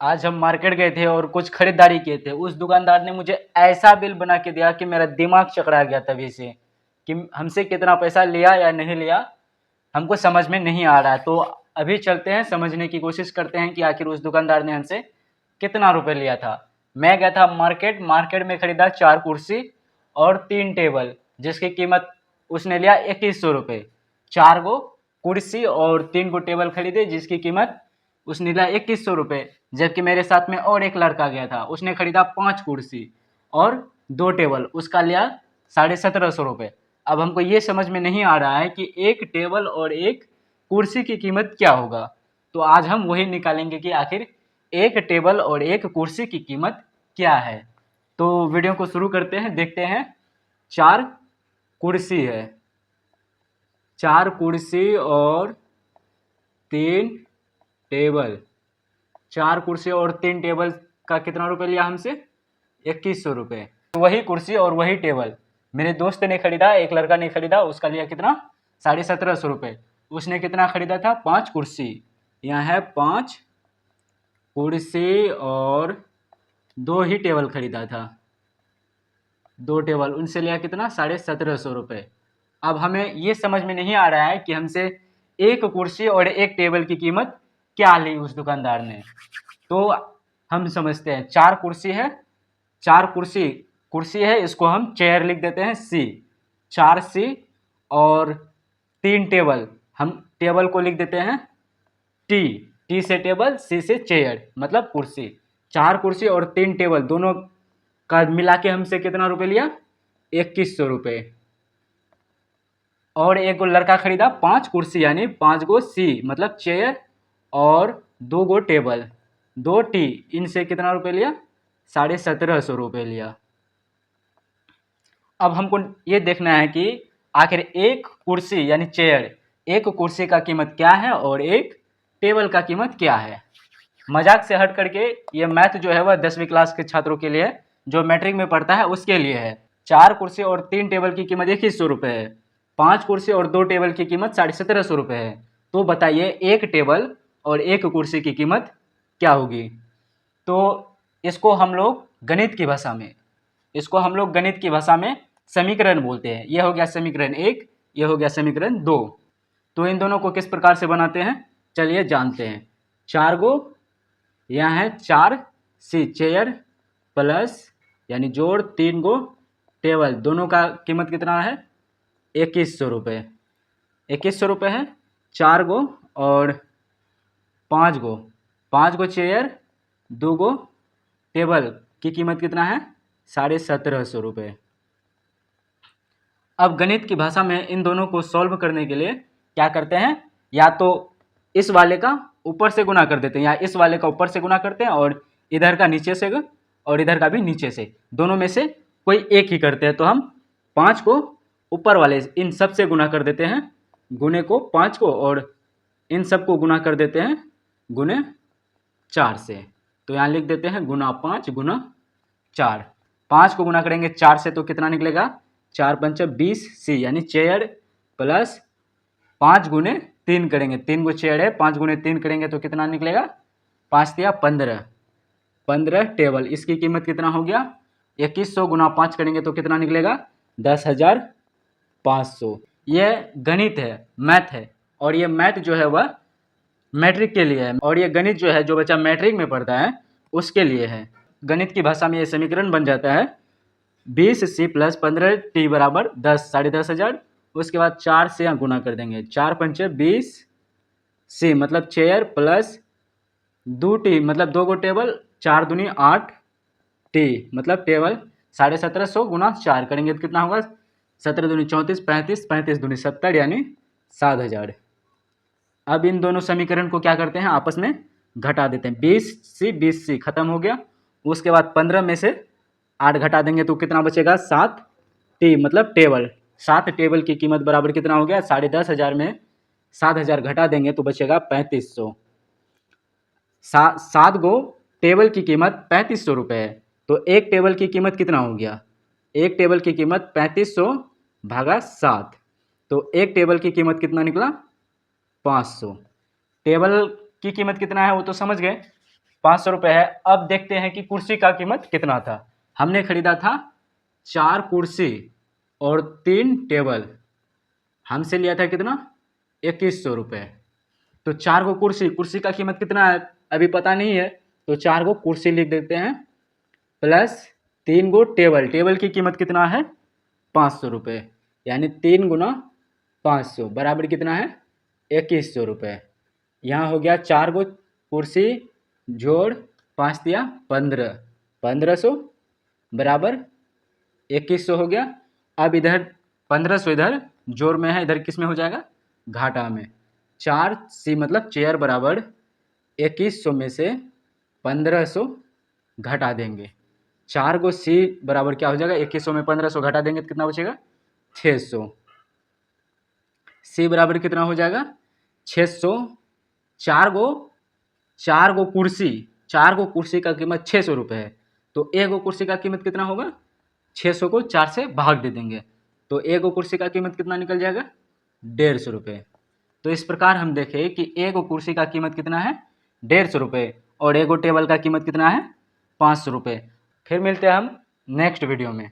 आज हम मार्केट गए थे और कुछ खरीदारी किए थे। उस दुकानदार ने मुझे ऐसा बिल बना के दिया कि मेरा दिमाग चकरा गया तभी से, कि हमसे कितना पैसा लिया या नहीं लिया हमको समझ में नहीं आ रहा है। तो अभी चलते हैं, समझने की कोशिश करते हैं कि आखिर उस दुकानदार ने हमसे कितना रुपए लिया था। मैं गया था मार्केट, मार्केट में खरीदा 4 कुर्सी और 3 टेबल, जिसकी कीमत उसने लिया 2100 रुपये। 4 गो कुर्सी और 3 गो टेबल खरीदे जिसकी कीमत उसने लिया 2100 रुपये। जबकि मेरे साथ में और एक लड़का गया था, उसने खरीदा 5 कुर्सी और 2 टेबल, उसका लिया 1750 रुपये। अब हमको ये समझ में नहीं आ रहा है कि एक टेबल और एक कुर्सी की कीमत क्या होगा। तो आज हम वही निकालेंगे कि आखिर एक टेबल और एक कुर्सी की कीमत क्या है। तो वीडियो को शुरू करते हैं, देखते हैं। 4 कुर्सी है, 4 कुर्सी और 3 टेबल। 4 कुर्सी और 3 टेबल का कितना रुपए लिया हमसे? 2100 रुपये। वही कुर्सी और वही टेबल मेरे दोस्त ने खरीदा, एक लड़का ने खरीदा, उसका लिया कितना? 1750 रुपये। उसने कितना खरीदा था? 5 कुर्सी। यहाँ है 5 कुर्सी और 2 ही टेबल खरीदा था, 2 टेबल, उनसे लिया कितना? 1750 रुपये। अब हमें ये समझ में नहीं आ रहा है कि हमसे एक कुर्सी और एक टेबल की कीमत क्या ली उस दुकानदार ने। तो हम समझते हैं, 4 कुर्सी है, 4 कुर्सी कुर्सी है, इसको हम चेयर लिख देते हैं सी, 4 सी, और 3 टेबल, हम टेबल को लिख देते हैं टी, टी से टेबल, सी से चेयर मतलब कुर्सी। 4 कुर्सी और 3 टेबल दोनों का मिला के हमसे कितना रुपए लिया? 2100 रुपये। और एक गो लड़का खरीदा 5 कुर्सी यानी 5 गो सी मतलब चेयर और 2 गो टेबल, 2 टी, इनसे कितना रुपए लिया? 1750 रुपये लिया। अब हमको ये देखना है कि आखिर एक कुर्सी यानी चेयर, एक कुर्सी का कीमत क्या है और एक टेबल का कीमत क्या है। मजाक से हट करके ये मैथ जो है वह 10वीं क्लास के छात्रों के लिए, जो मैट्रिक में पढ़ता है उसके लिए है। 4 कुर्सी और 3 टेबल की कीमत 2100 रुपये है, 5 कुर्सी और 2 टेबल की कीमत 1750 रुपये है। तो बताइए एक टेबल और एक कुर्सी की कीमत क्या होगी। तो इसको हम लोग गणित की भाषा में, इसको हम लोग गणित की भाषा में समीकरण बोलते हैं। यह हो गया समीकरण 1, यह हो गया समीकरण 2। तो इन दोनों को किस प्रकार से बनाते हैं चलिए जानते हैं। 4 गो, यहाँ है 4 सी चेयर प्लस यानी जोड़ 3 गो टेबल, दोनों का कीमत कितना है? 2100 रुपये। 2100 रुपये है। 4 गो और 5 गो, 5 गो चेयर, 2 गो टेबल की कीमत कितना है? 1750 रुपये। अब गणित की भाषा में इन दोनों को सॉल्व करने के लिए क्या करते हैं, या तो इस वाले का ऊपर से गुना कर देते हैं या इस वाले का ऊपर से गुना करते हैं और इधर का नीचे से और इधर का भी नीचे से, दोनों में से कोई एक ही करते हैं। तो हम 5 को ऊपर वाले इन सब से गुना कर देते हैं, गुने को 5 को, और इन सब को गुना कर देते हैं गुने 4 से। तो यहाँ लिख देते हैं गुना 5 गुना 4। 5 को गुना करेंगे 4 से तो कितना निकलेगा? 4 पंच 20 सी यानी चेयर प्लस 5 गुने 3 करेंगे, 3 गो चेयर है, 5 गुने 3 करेंगे तो कितना निकलेगा? 5 दिया 15, 15 टेबल। इसकी कीमत कितना हो गया? 2100 गुना 5 करेंगे तो कितना निकलेगा? 10,500। यह गणित है, मैथ है, और ये मैथ जो है वह मैट्रिक के लिए है, और ये गणित जो है जो बच्चा मैट्रिक में पढ़ता है उसके लिए है। गणित की भाषा में ये समीकरण बन जाता है 20 सी प्लस 15 टी बराबर 10, 10,500। उसके बाद 4 से यहाँ गुना कर देंगे, 4 पंचे 20 सी मतलब चेयर प्लस 2 टी मतलब 2 गो टेबल, 4 दूनी 8 टी मतलब टेबल, 1750 गुना 4 करेंगे तो कितना होगा? 17 दूनी 34, 35, 35 दूनी 70 यानी 7000। अब इन दोनों समीकरण को क्या करते हैं, आपस में घटा देते हैं। 20 सी खत्म हो गया। उसके बाद 15 में से 8 घटा देंगे तो कितना बचेगा? 7 टी मतलब टेबल। 7 टेबल की कीमत बराबर कितना हो गया? 10,500 में 7,000 घटा देंगे तो बचेगा 3500। 7 गो टेबल की कीमत 3500 रुपये है, तो एक टेबल की कीमत कितना हो गया? एक टेबल की कीमत 3500 भागा 7, तो एक टेबल की कीमत कितना निकला? 500। टेबल की कीमत कितना है वो तो समझ गए, 500 रुपये है। अब देखते हैं कि कुर्सी का कीमत कितना था। हमने खरीदा था 4 कुर्सी और 3 टेबल, हमसे लिया था कितना 2100 रुपये। तो 4 को कुर्सी का कीमत कितना है अभी पता नहीं है, तो 4 को कुर्सी लिख देते हैं प्लस 3 गो टेबल, टेबल की कीमत कितना है 500 रुपये, यानी 3 गुना 500 बराबर कितना है 2100 रुपये। यहाँ हो गया 4 गो कुर्सी जोड़ 5 दिया 15, 1500 बराबर 2100 हो गया। अब इधर 1500 इधर जोड़ में है, इधर किस में हो जाएगा घाटा में। 4 सी मतलब चेयर बराबर 2100 में से 1500 घटा देंगे। 4 को सी बराबर क्या हो जाएगा 2100 में 1500 घटा देंगे तो कितना बचेगा 600। सी बराबर कितना हो जाएगा 600। 4 गो कुर्सी का कीमत 600 रुपये है, तो एक गो कुर्सी का कीमत कितना होगा 600 को 4 से भाग दे देंगे, तो एक गो कुर्सी का कीमत कितना निकल जाएगा 150 रुपये। तो इस प्रकार हम देखें कि एक गो कुर्सी का कीमत कितना है 150 रुपये और एक गो टेबल का कीमत कितना है 500 रुपये। फिर मिलते हैं हम नेक्स्ट वीडियो में।